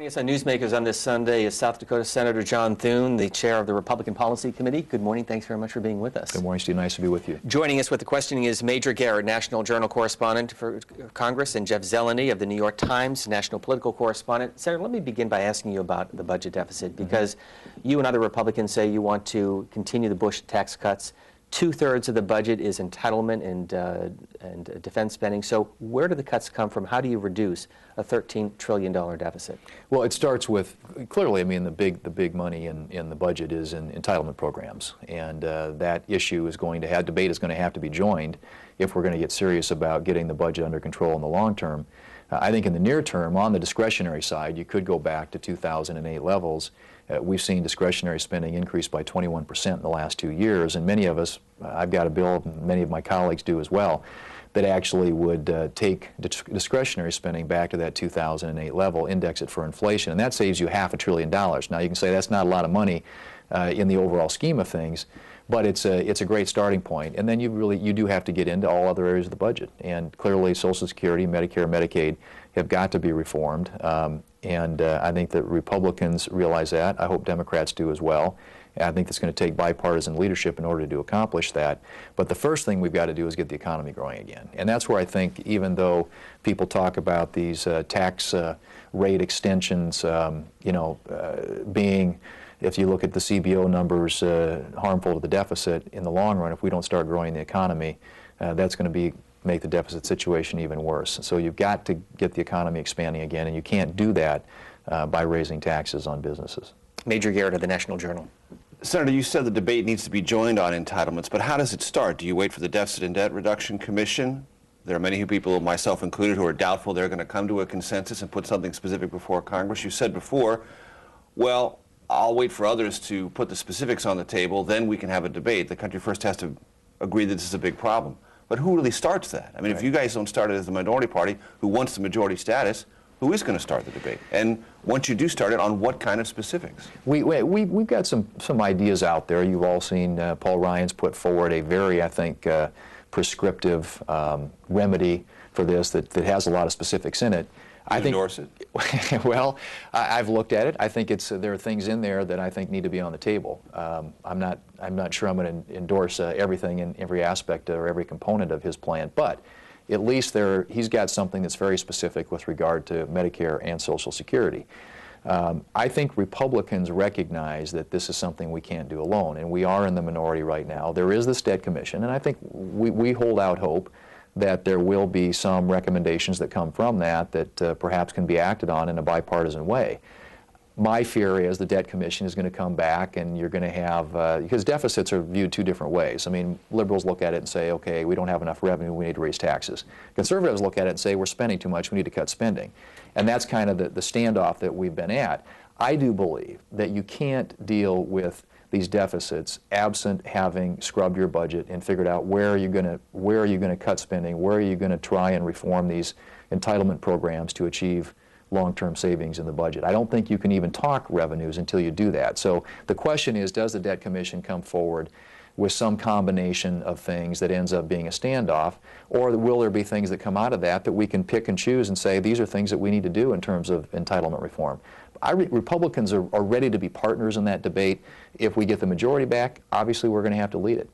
Joining us on Newsmakers on this Sunday is South Dakota Senator John Thune, the chair of the Republican Policy Committee. Good morning. Thanks very much for being with us. Good morning, Steve. Nice to be with you. Joining us with the questioning is Major Garrett, National Journal correspondent for Congress, and Jeff Zeleny of the New York Times, national political correspondent. Senator, let me begin by asking you about the budget deficit, because you and other Republicans say you want to continue the Bush tax cuts. 2/3 of the budget is entitlement and defense spending. So where do the cuts come from? How do you reduce a $13 trillion deficit? Well, it starts with, clearly, I mean, the big money in the budget is in entitlement programs. And that issue is going to have, debate is going to have to be joined if we're going to get serious about getting the budget under control in the long term. I think in the near term, on the discretionary side, you could go back to 2008 levels. We've seen discretionary spending increase by 21% in the last 2 years, and many of us, I've got a bill, and many of my colleagues do as well, that actually would take discretionary spending back to that 2008 level, index it for inflation, and that saves you $500 billion. Now you can say that's not a lot of money in the overall scheme of things, but it's a great starting point. And then you do have to get into all other areas of the budget, and clearly Social Security, Medicare, Medicaid have got to be reformed. I think that Republicans realize that. I hope Democrats do as well. And I think it's going to take bipartisan leadership in order to accomplish that. But the first thing we've got to do is get the economy growing again. And that's where I think, even though people talk about these tax rate extensions, being, if you look at the CBO numbers, harmful to the deficit in the long run, if we don't start growing the economy, that's going to make the deficit situation even worse. So you've got to get the economy expanding again, and you can't do that by raising taxes on businesses. Major Garrett of the National Journal. Senator, you said the debate needs to be joined on entitlements, but how does it start? Do you wait for the Deficit and Debt Reduction Commission? There are many people, myself included, who are doubtful they're going to come to a consensus and put something specific before Congress. You said before, well, I'll wait for others to put the specifics on the table, then we can have a debate. The country first has to agree that this is a big problem. But who really starts that? I mean, if you guys don't start it as the minority party who wants the majority status, who is going to start the debate? And once you do start it, on what kind of specifics? We've got some ideas out there. You've all seen Paul Ryan's put forward a very, I think, prescriptive remedy for this that has a lot of specifics in it. I think, endorse it? Well, I've looked at it. I think there are things in there that I think need to be on the table. I'm not sure I'm going to endorse everything in every aspect or every component of his plan, but at least he's got something that's very specific with regard to Medicare and Social Security. I think Republicans recognize that this is something we can't do alone, and we are in the minority right now. There is this debt commission, and I think we hold out hope that there will be some recommendations that come from that perhaps can be acted on in a bipartisan way. My fear is the debt commission is going to come back, and you're going to have, because deficits are viewed two different ways. I mean, liberals look at it and say, okay, we don't have enough revenue, we need to raise taxes. Conservatives look at it and say, we're spending too much, we need to cut spending. And that's kind of the standoff that we've been at. I do believe that you can't deal with these deficits absent having scrubbed your budget and figured out where are you going to cut spending, where are you going to try and reform these entitlement programs to achieve long-term savings in the budget. I don't think you can even talk revenues until you do that. So the question is, does the Debt Commission come forward with some combination of things that ends up being a standoff, or will there be things that come out of that we can pick and choose and say, these are things that we need to do in terms of entitlement reform? Republicans are ready to be partners in that debate. If we get the majority back, obviously we're going to have to lead it.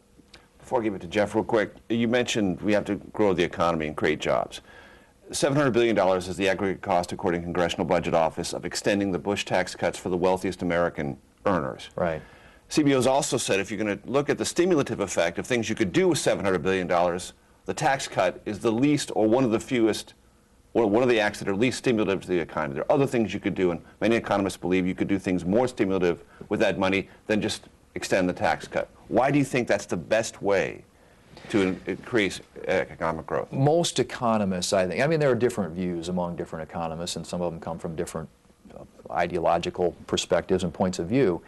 Before I give it to Jeff real quick, you mentioned we have to grow the economy and create jobs. $700 billion is the aggregate cost, according to Congressional Budget Office, of extending the Bush tax cuts for the wealthiest American earners. Right. CBO's also said if you're going to look at the stimulative effect of things you could do with $700 billion, the tax cut is the least or one of the fewest, or one of the acts that are least stimulative to the economy. There are other things you could do, and many economists believe you could do things more stimulative with that money than just extend the tax cut. Why do you think that's the best way to increase economic growth? Most economists, I mean, there are different views among different economists, and some of them come from different ideological perspectives and points of view,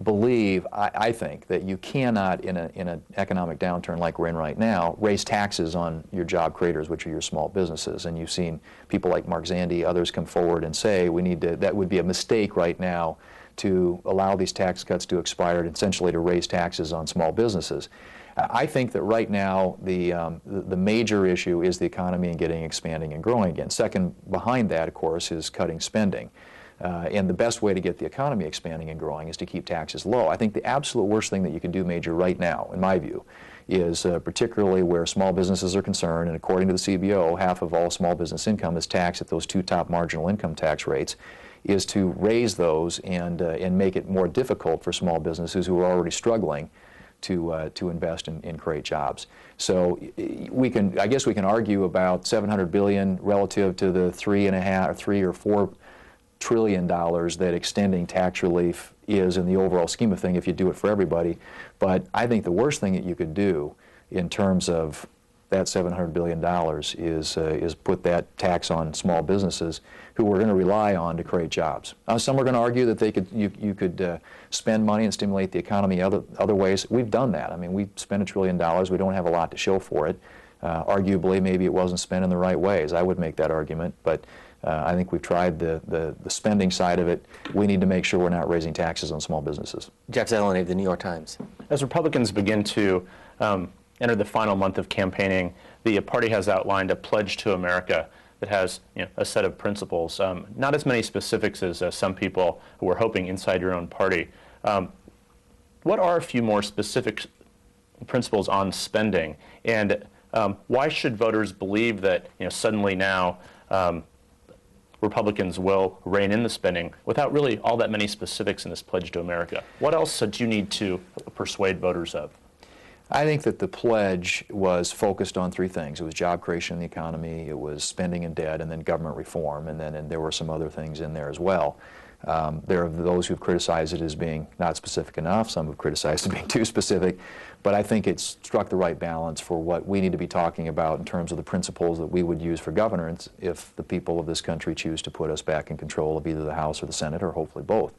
believe, I think, that you cannot, in an economic downturn like we're in right now, raise taxes on your job creators, which are your small businesses. And you've seen people like Mark Zandi, others come forward and say that would be a mistake right now to allow these tax cuts to expire and essentially to raise taxes on small businesses. I think that right now the major issue is the economy and getting expanding and growing again. Second behind that, of course, is cutting spending. And the best way to get the economy expanding and growing is to keep taxes low. I think the absolute worst thing that you can do, Major, right now, in my view, is particularly where small businesses are concerned, and according to the CBO, half of all small business income is taxed at those two top marginal income tax rates, is to raise those and make it more difficult for small businesses who are already struggling to invest and create jobs. So I guess we can argue about $700 billion relative to the $3 or $4 trillion that extending tax relief is in the overall scheme of things if you do it for everybody. But I think the worst thing that you could do in terms of that $700 billion is put that tax on small businesses who we're going to rely on to create jobs. Some are going to argue that you could spend money and stimulate the economy other ways. We've done that. I mean, we spent $1 trillion. We don't have a lot to show for it. Arguably, maybe it wasn't spent in the right ways. I would make that argument, but I think we've tried the spending side of it. We need to make sure we're not raising taxes on small businesses. Jeff Zeleny of the New York Times. As Republicans begin to enter the final month of campaigning, the party has outlined a pledge to America that has a set of principles, not as many specifics as some people who were hoping inside your own party. What are a few more specific principles on spending, and why should voters believe that suddenly now Republicans will rein in the spending without really all that many specifics in this pledge to America? What else do you need to persuade voters of? I think that the pledge was focused on three things. It was job creation in the economy, it was spending and debt, and then government reform, and there were some other things in there as well. There are those who've criticized it as being not specific enough, some have criticized it being too specific, but I think it's struck the right balance for what we need to be talking about in terms of the principles that we would use for governance if the people of this country choose to put us back in control of either the House or the Senate, or hopefully both.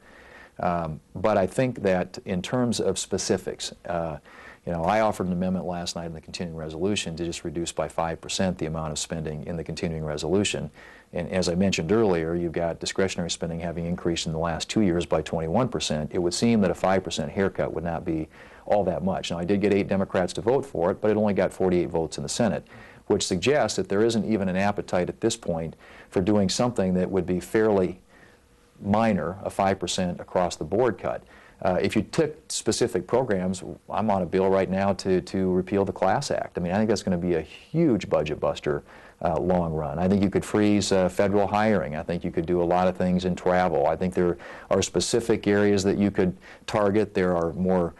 But I think that in terms of specifics, I offered an amendment last night in the continuing resolution to just reduce by 5% the amount of spending in the continuing resolution. And as I mentioned earlier, you've got discretionary spending having increased in the last 2 years by 21%. It would seem that a 5% haircut would not be all that much. Now, I did get 8 Democrats to vote for it, but it only got 48 votes in the Senate, which suggests that there isn't even an appetite at this point for doing something that would be fairly minor, a 5% across the board cut. If you took specific programs, I'm on a bill right now to repeal the Class Act. I mean, I think that's going to be a huge budget buster long run. I think you could freeze federal hiring. I think you could do a lot of things in travel. I think there are specific areas that you could target. There are more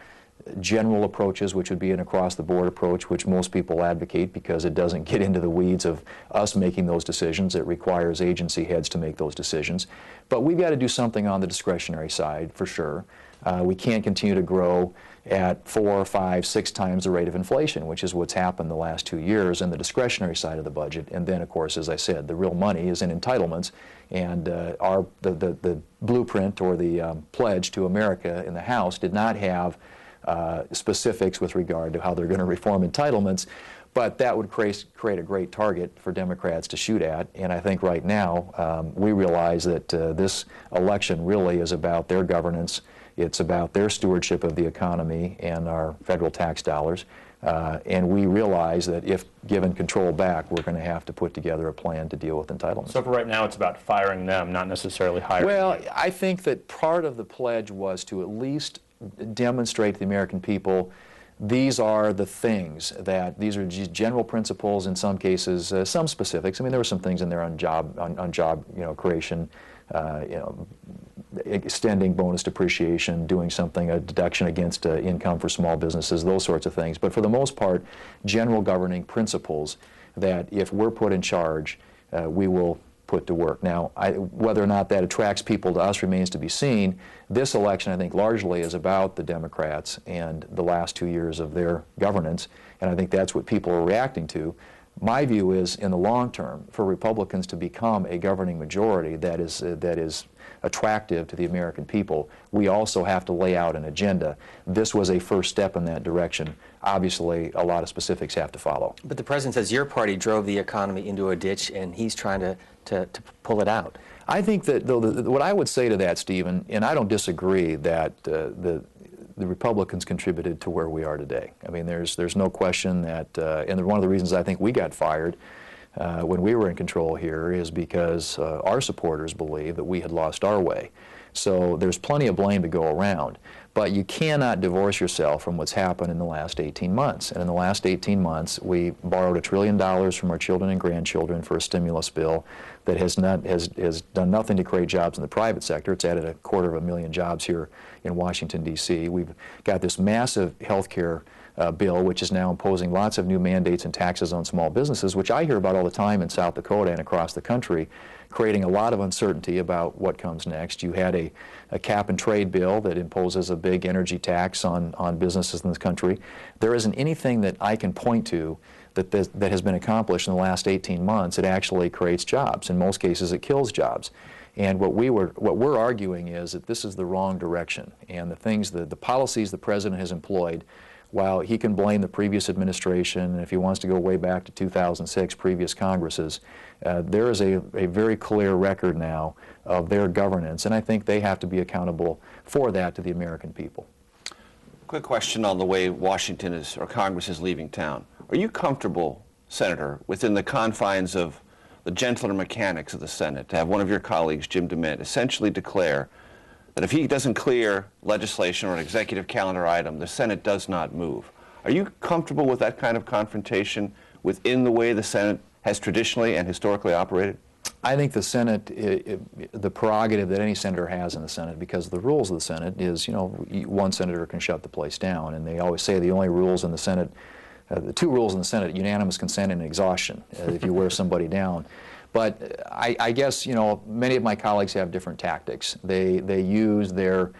general approaches, which would be an across-the-board approach, which most people advocate because it doesn't get into the weeds of us making those decisions. It requires agency heads to make those decisions. But we've got to do something on the discretionary side, for sure. We can't continue to grow at 4, 5, 6 times the rate of inflation, which is what's happened the last 2 years in the discretionary side of the budget. And then, of course, as I said, the real money is in entitlements. And the blueprint or the pledge to America in the House did not have specifics with regard to how they're going to reform entitlements. But that would create a great target for Democrats to shoot at. And I think right now we realize that this election really is about their governance. It's about their stewardship of the economy and our federal tax dollars. And we realize that if given control back, we're going to have to put together a plan to deal with entitlements. So for right now, it's about firing them, not necessarily hiring them. Well, I think that part of the pledge was to at least demonstrate to the American people these are the things that, these are general principles, in some cases, some specifics. I mean, there were some things in there on job creation, extending bonus depreciation, doing something, a deduction against income for small businesses, those sorts of things. But for the most part, general governing principles that if we're put in charge, we will put to work. Now, whether or not that attracts people to us remains to be seen. This election, I think, largely is about the Democrats and the last 2 years of their governance, and I think that's what people are reacting to. My view is, in the long term, for Republicans to become a governing majority that is attractive to the American people, we also have to lay out an agenda. This was a first step in that direction. Obviously, a lot of specifics have to follow. But the president says your party drove the economy into a ditch, and he's trying to pull it out. I think that, though, what I would say to that, Stephen, and I don't disagree that the Republicans contributed to where we are today. I mean, there's no question that, and one of the reasons I think we got fired, when we were in control here is because our supporters believe that we had lost our way. So there's plenty of blame to go around. But you cannot divorce yourself from what's happened in the last 18 months. And in the last 18 months, we borrowed $1 trillion from our children and grandchildren for a stimulus bill that has done nothing to create jobs in the private sector. It's added 250,000 jobs here in Washington, D.C. We've got this massive health care bill, which is now imposing lots of new mandates and taxes on small businesses, which I hear about all the time in South Dakota and across the country, creating a lot of uncertainty about what comes next. You had a cap and trade bill that imposes a big energy tax on businesses in this country. There isn't anything that I can point to that has been accomplished in the last 18 months. It actually creates jobs. In most cases, it kills jobs. And what we're arguing is that this is the wrong direction. And the policies the President has employed, while he can blame the previous administration, and if he wants to go way back to 2006, previous Congresses, there is a very clear record now of their governance, and I think they have to be accountable for that to the American people. Quick question on the way Washington is, or Congress is leaving town. Are you comfortable, Senator, within the confines of the gentler mechanics of the Senate, to have one of your colleagues, Jim DeMint, essentially declare that if he doesn't clear legislation or an executive calendar item, the Senate does not move? Are you comfortable with that kind of confrontation within the way the Senate has traditionally and historically operated? I think the Senate, the prerogative that any senator has in the Senate, because the rules of the Senate is, one senator can shut the place down, and they always say the only rules in the Senate, the two rules in the Senate, unanimous consent and exhaustion, if you wear somebody down. But I guess, many of my colleagues have different tactics. They use their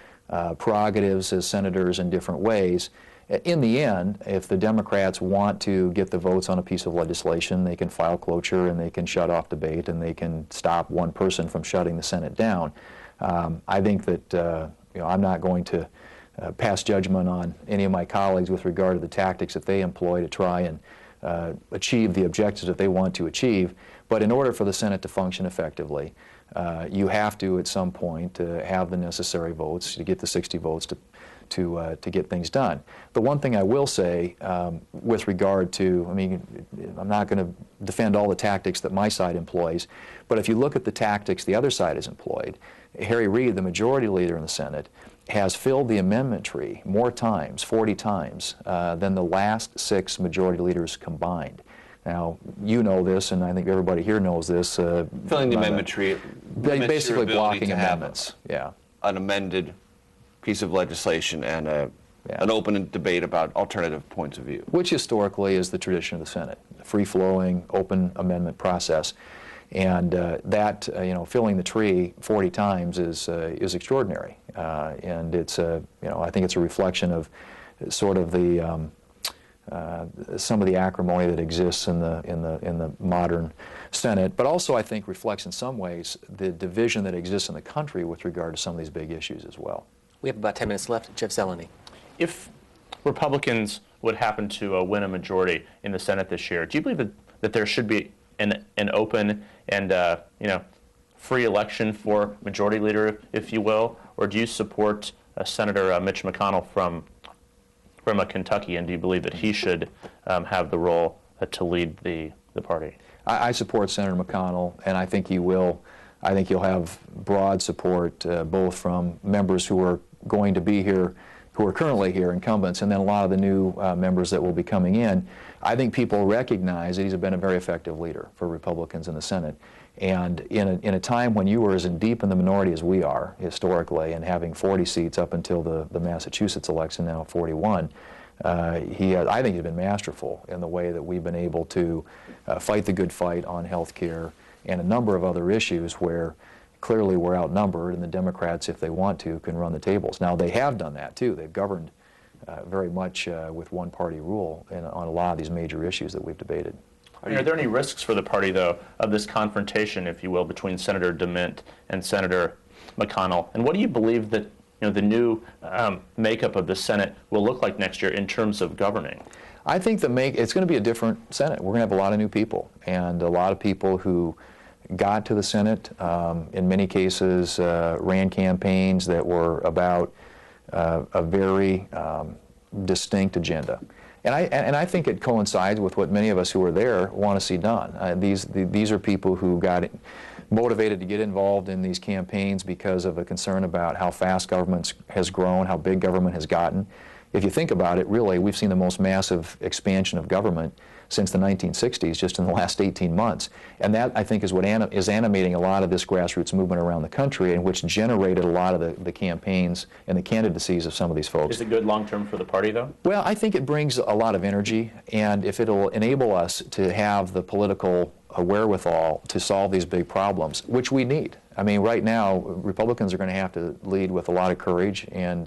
prerogatives as senators in different ways. In the end, if the Democrats want to get the votes on a piece of legislation, they can file cloture and they can shut off debate and they can stop one person from shutting the Senate down. I think that I'm not going to pass judgment on any of my colleagues with regard to the tactics that they employ to try and achieve the objectives that they want to achieve. But in order for the Senate to function effectively, you have to, at some point, have the necessary votes to get the 60 votes to get things done. The one thing I will say with regard to, I'm not going to defend all the tactics that my side employs, but if you look at the tactics the other side has employed, Harry Reid, the majority leader in the Senate, has filled the amendment tree more times, 40 times, than the last 6 majority leaders combined. Now, you know this, and I think everybody here knows this. Filling the amendment tree, basically blocking amendments. Yeah. An amended piece of legislation and an open debate about alternative points of view. Which historically is the tradition of the Senate, a free-flowing, open amendment process. And filling the tree 40 times is extraordinary. And it's, I think it's a reflection of sort of the some of the acrimony that exists in the modern Senate, but also I think reflects in some ways the division that exists in the country with regard to some of these big issues as well. We have about 10 minutes left. Jeff Zeleny. If Republicans would happen to win a majority in the Senate this year, do you believe that there should be an open and free election for majority leader, if you will, or do you support Senator Mitch McConnell from Kentucky, and do you believe that he should have the role to lead the party? I support Senator McConnell, and I think he will. I think he'll have broad support both from members who are going to be here, who are currently here, incumbents, and then a lot of the new members that will be coming in. I think people recognize that he's been a very effective leader for Republicans in the Senate. And in a time when you were as deep in the minority as we are historically, and having 40 seats up until the Massachusetts election, now 41, I think he's been masterful in the way that we've been able to fight the good fight on health care and a number of other issues where clearly we're outnumbered, and the Democrats, if they want to, can run the tables. Now, they have done that, too. They've governed very much with one-party rule on a lot of these major issues that we've debated. Are there any risks for the party, though, of this confrontation, if you will, between Senator DeMint and Senator McConnell? And what do you believe that the new makeup of the Senate will look like next year in terms of governing? I think it's going to be a different Senate. We're going to have a lot of new people, and a lot of people who got to the Senate, in many cases ran campaigns that were about a very distinct agenda. And I think it coincides with what many of us who are there want to see done. These are people who got motivated to get involved in these campaigns because of a concern about how fast government has grown, how big government has gotten. If you think about it, really, we've seen the most massive expansion of government since the 1960s, just in the last 18 months. And that, I think, is what is animating a lot of this grassroots movement around the country, and which generated a lot of the campaigns and the candidacies of some of these folks. Is it good long-term for the party, though? Well, I think it brings a lot of energy, and if it'll enable us to have the political wherewithal to solve these big problems, which we need. I mean, right now, Republicans are going to have to lead with a lot of courage and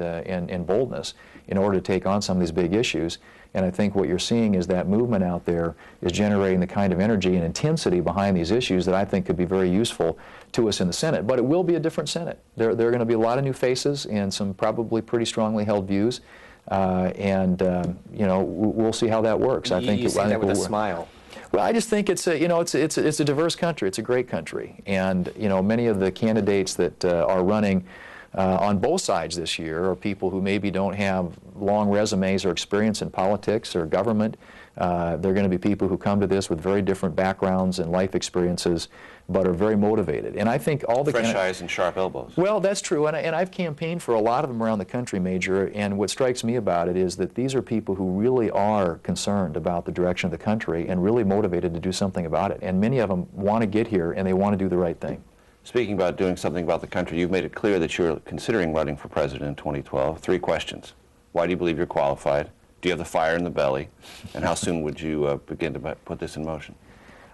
boldness in order to take on some of these big issues. And I think what you're seeing is that movement out there is generating the kind of energy and intensity behind these issues that I think could be very useful to us in the Senate. But it will be a different Senate. There are going to be a lot of new faces and some probably pretty strongly held views. You know, we'll see how that works. I think you say that with a smile. Well, I just think it's a, you know, it's a diverse country. It's a great country, and you know, many of the candidates that are running on both sides this year are people who maybe don't have long resumes or experience in politics or government. They're going to be people who come to this with very different backgrounds and life experiences, but are very motivated. And I think all the fresh eyes and sharp elbows. Well, that's true, and I've campaigned for a lot of them around the country, Major, and what strikes me about it is that these are people who really are concerned about the direction of the country and really motivated to do something about it. And many of them want to get here and they want to do the right thing. Speaking about doing something about the country, you've made it clear that you're considering running for president in 2012. 3 questions. Why do you believe you're qualified? Do you have the fire in the belly? And how soon would you begin to put this in motion?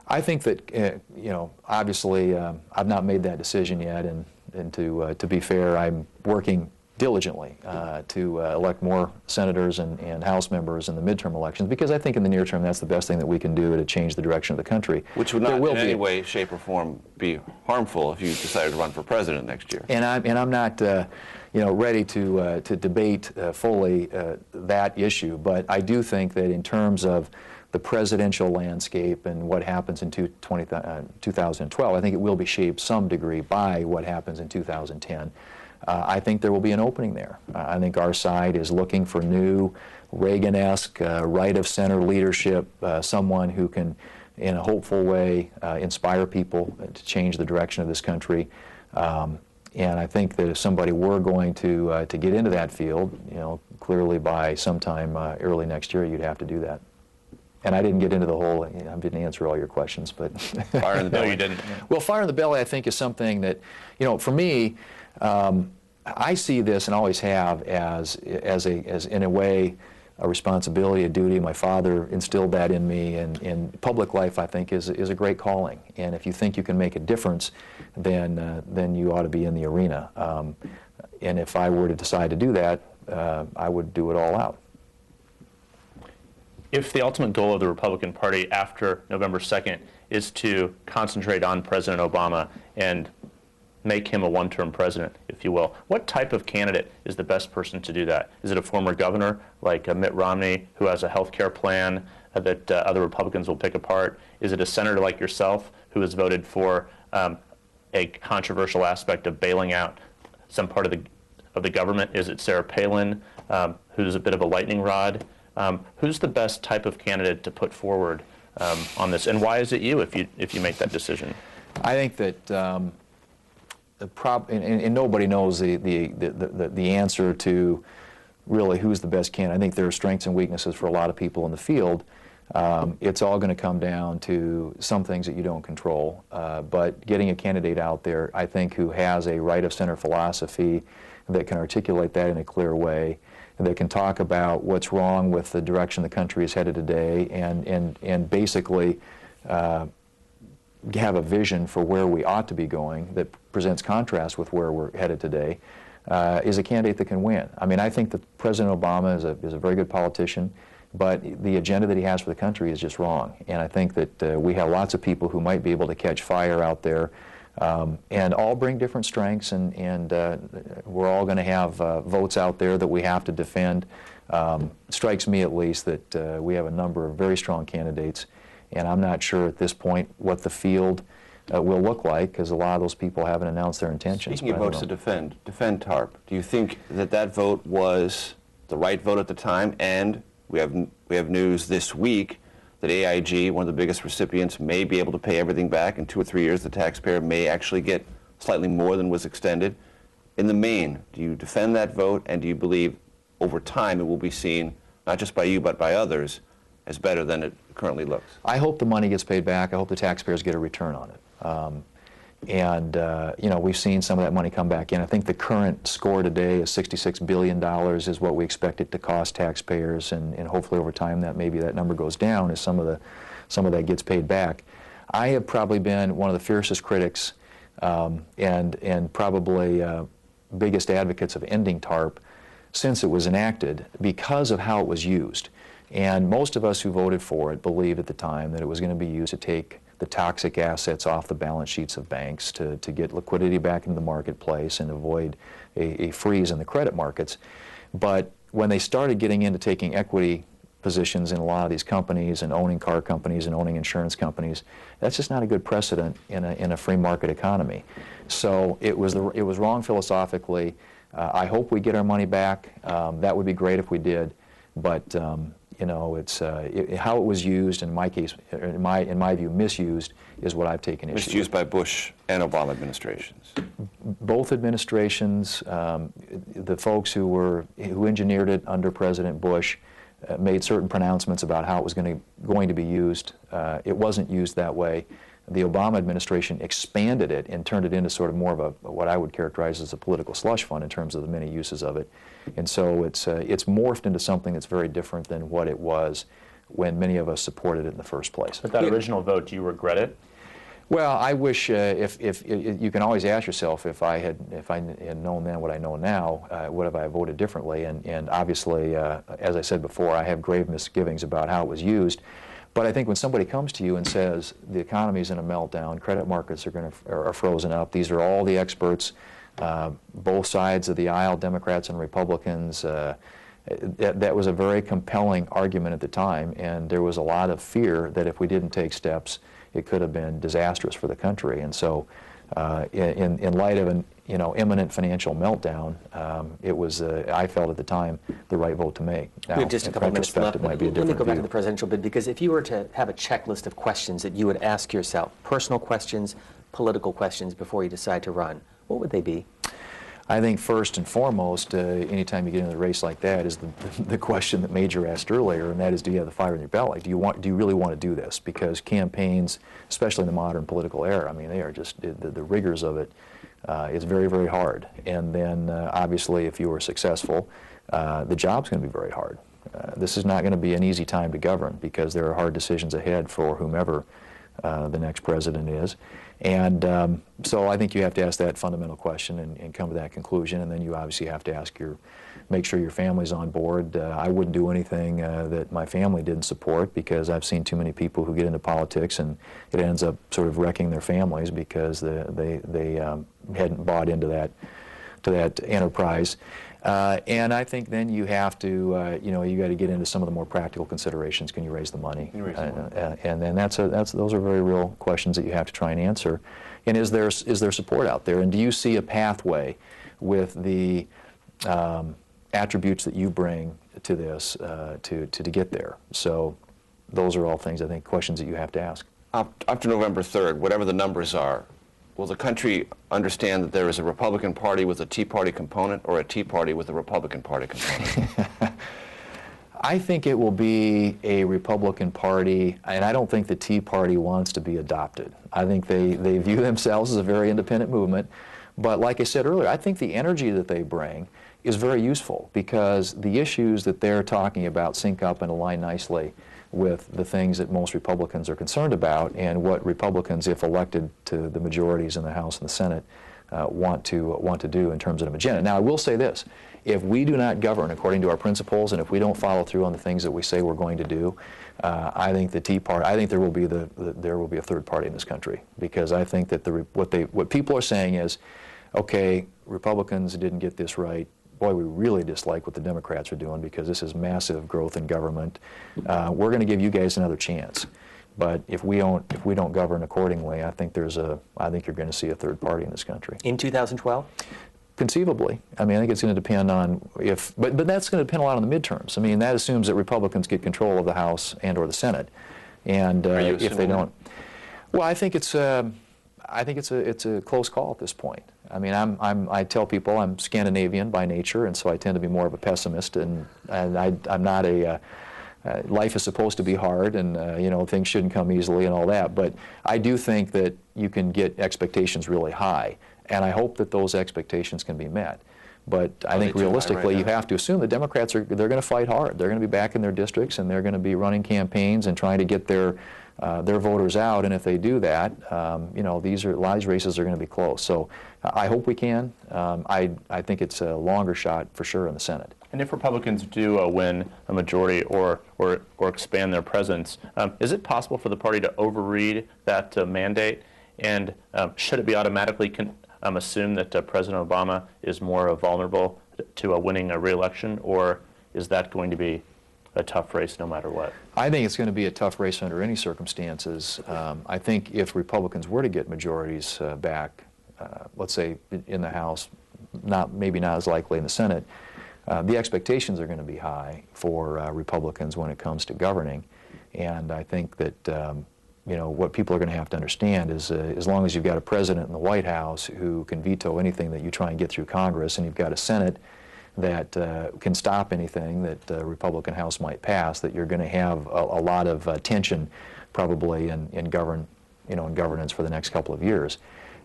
I think that, you know, obviously I've not made that decision yet, and to be fair, I'm working diligently to elect more senators and House members in the midterm elections, because I think in the near term that's the best thing that we can do to change the direction of the country. Which would not in any way, shape, or form be harmful if you decided to run for president next year. And I'm not you know, ready to debate fully that issue, but I do think that in terms of the presidential landscape and what happens in 2012, I think it will be shaped some degree by what happens in 2010. I think there will be an opening there. I think our side is looking for new Reagan-esque, right-of-center leadership, someone who can, in a hopeful way, inspire people to change the direction of this country. And I think that if somebody were going to get into that field, you know, clearly by sometime early next year, you'd have to do that. And I didn't get into the whole, you know, I didn't answer all your questions, but... Fire in the belly. No, you didn't. Well, fire in the belly, I think, is something that, you know, for me, I see this and always have as in a way, a responsibility, a duty. My father instilled that in me, and public life, I think, is a great calling. And if you think you can make a difference, then you ought to be in the arena. And if I were to decide to do that, I would do it all out. If the ultimate goal of the Republican Party after November 2nd is to concentrate on President Obama and make him a one-term president, if you will, what type of candidate is the best person to do that? Is it a former governor like Mitt Romney, who has a health care plan that other Republicans will pick apart? Is it a senator like yourself who has voted for a controversial aspect of bailing out some part of the government? Is it Sarah Palin, who's a bit of a lightning rod? Who's the best type of candidate to put forward on this, and why is it you if you make that decision? I think that and nobody knows the answer to really who's the best candidate. I think there are strengths and weaknesses for a lot of people in the field. It's all going to come down to some things that you don't control, but getting a candidate out there, I think, who has a right-of-center philosophy that can articulate that in a clear way, that can talk about what's wrong with the direction the country is headed today, and basically have a vision for where we ought to be going that presents contrast with where we're headed today, is a candidate that can win. I mean, I think that President Obama is a very good politician, but the agenda that he has for the country is just wrong. And I think that we have lots of people who might be able to catch fire out there, and all bring different strengths, and we're all going to have votes out there that we have to defend. Strikes me, at least, that we have a number of very strong candidates, and I'm not sure at this point what the field will look like, because a lot of those people haven't announced their intentions. Speaking of votes to defend TARP, do you think that that vote was the right vote at the time and We have news this week that AIG, one of the biggest recipients, may be able to pay everything back in 2 or 3 years. The taxpayer may actually get slightly more than was extended. In the main, do you defend that vote, and do you believe over time it will be seen, not just by you but by others, as better than it currently looks? I hope the money gets paid back. I hope the taxpayers get a return on it. You know, we've seen some of that money come back in. I think the current score today is $66 billion is what we expect it to cost taxpayers, and hopefully over time that maybe that number goes down as some of that gets paid back. I have probably been one of the fiercest critics and probably biggest advocates of ending TARP since it was enacted because of how it was used. And most of us who voted for it believed at the time that it was going to be used to take the toxic assets off the balance sheets of banks to get liquidity back into the marketplace and avoid a freeze in the credit markets. But when they started getting into taking equity positions in a lot of these companies and owning car companies and owning insurance companies, that's just not a good precedent in a free market economy. So it was wrong philosophically. I hope we get our money back. That would be great if we did, but you know, it's how it was used in my case, in my view, misused is what I've taken issue with. Misused by Bush and Obama administrations. Both administrations, the folks who engineered it under President Bush made certain pronouncements about how it was going to be used. It wasn't used that way. The Obama administration expanded it and turned it into sort of more of what I would characterize as a political slush fund in terms of the many uses of it. And so it's morphed into something that's very different than what it was when many of us supported it in the first place. But that original vote, do you regret it? Well, I wish if you can always ask yourself if I had known then what I know now, would have I voted differently? And obviously, as I said before, I have grave misgivings about how it was used. But I think when somebody comes to you and says the economy is in a meltdown, credit markets are frozen up, these are all the experts, both sides of the aisle, Democrats and Republicans. That was a very compelling argument at the time, and there was a lot of fear that if we didn't take steps, it could have been disastrous for the country. And so, in light of an imminent financial meltdown, it was, I felt at the time, the right vote to make. Now, we have just a couple minutes left. It might be a Let me go back to view. the presidential bid, because if you were to have a checklist of questions that you would ask yourself, personal questions, political questions, before you decide to run, what would they be? I think first and foremost, anytime you get into a race like that, is the question that Major asked earlier, and that is, do you have the fire in your belly? Do you really want to do this? Because campaigns, especially in the modern political era, I mean, they are just the rigors of it. It's very, very hard. And then, obviously, if you are successful, the job's going to be very hard. This is not going to be an easy time to govern because there are hard decisions ahead for whomever the next president is. And so I think you have to ask that fundamental question and come to that conclusion, and then you obviously have to make sure your family's on board. I wouldn't do anything that my family didn't support, because I've seen too many people who get into politics and it ends up sort of wrecking their families because they hadn't bought into that enterprise. And I think then you have to, you got to get into some of the more practical considerations. Can you raise the money? And then those are very real questions that you have to try and answer. And is there support out there? And do you see a pathway with the attributes that you bring to this to get there? So those are all things, I think, questions that you have to ask. After November 3rd, whatever the numbers are, will the country understand that there is a Republican Party with a Tea Party component, or a Tea Party with a Republican Party component? I think it will be a Republican Party, and I don't think the Tea Party wants to be adopted. I think they view themselves as a very independent movement. But like I said earlier, I think the energy that they bring is very useful, because the issues that they're talking about sync up and align nicely with the things that most Republicans are concerned about, and what Republicans, if elected to the majorities in the House and the Senate, want to do in terms of an agenda. Now, I will say this: if we do not govern according to our principles, and if we don't follow through on the things that we say we're going to do, I think the Tea Party, I think there will be a third party in this country, because I think that what people are saying is, okay, Republicans didn't get this right. Boy, we really dislike what the Democrats are doing, because this is massive growth in government. We're going to give you guys another chance. But if we don't govern accordingly, I think you're going to see a third party in this country. In 2012? Conceivably. I mean, I think it's going to depend on if, but that's going to depend a lot on the midterms. I mean, that assumes that Republicans get control of the House and or the Senate, and Are you if they assuming don't, well, I think it's a close call at this point. I mean, I tell people I'm Scandinavian by nature, and so I tend to be more of a pessimist, and I'm not a life is supposed to be hard, and you know, things shouldn't come easily and all that. But I do think that you can get expectations really high, and I hope that those expectations can be met. But I think realistically, you have to assume the Democrats they're going to fight hard. They're going to be back in their districts, and they're going to be running campaigns and trying to get their voters out. And if they do that, you know, a lot of these races are going to be close. So I hope we can. I think it's a longer shot for sure in the Senate. And if Republicans do win a majority or expand their presence, is it possible for the party to overread that mandate? And should it be automatically assume that President Obama is more vulnerable to winning a re-election, or is that going to be a tough race no matter what? I think it's going to be a tough race under any circumstances. I think if Republicans were to get majorities back, let's say in the House, maybe not as likely in the Senate, the expectations are going to be high for Republicans when it comes to governing. And I think that you know, what people are going to have to understand is as long as you've got a president in the White House who can veto anything that you try and get through Congress, and you've got a Senate that can stop anything that the Republican House might pass, that you're going to have a lot of tension probably in governance for the next couple of years.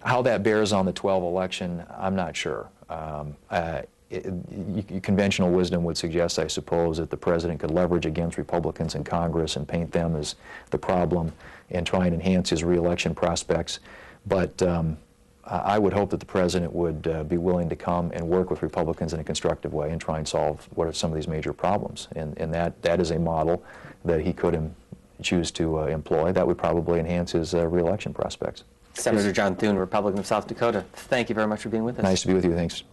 How that bears on the 2012 election, I'm not sure. Conventional wisdom would suggest, I suppose, that the president could leverage against Republicans in Congress and paint them as the problem and try and enhance his re-election prospects. But I would hope that the president would be willing to come and work with Republicans in a constructive way and try and solve what are some of these major problems. And that is a model that he could choose to employ. That would probably enhance his re-election prospects. Senator John Thune, Republican of South Dakota, thank you very much for being with us. Nice to be with you. Thanks.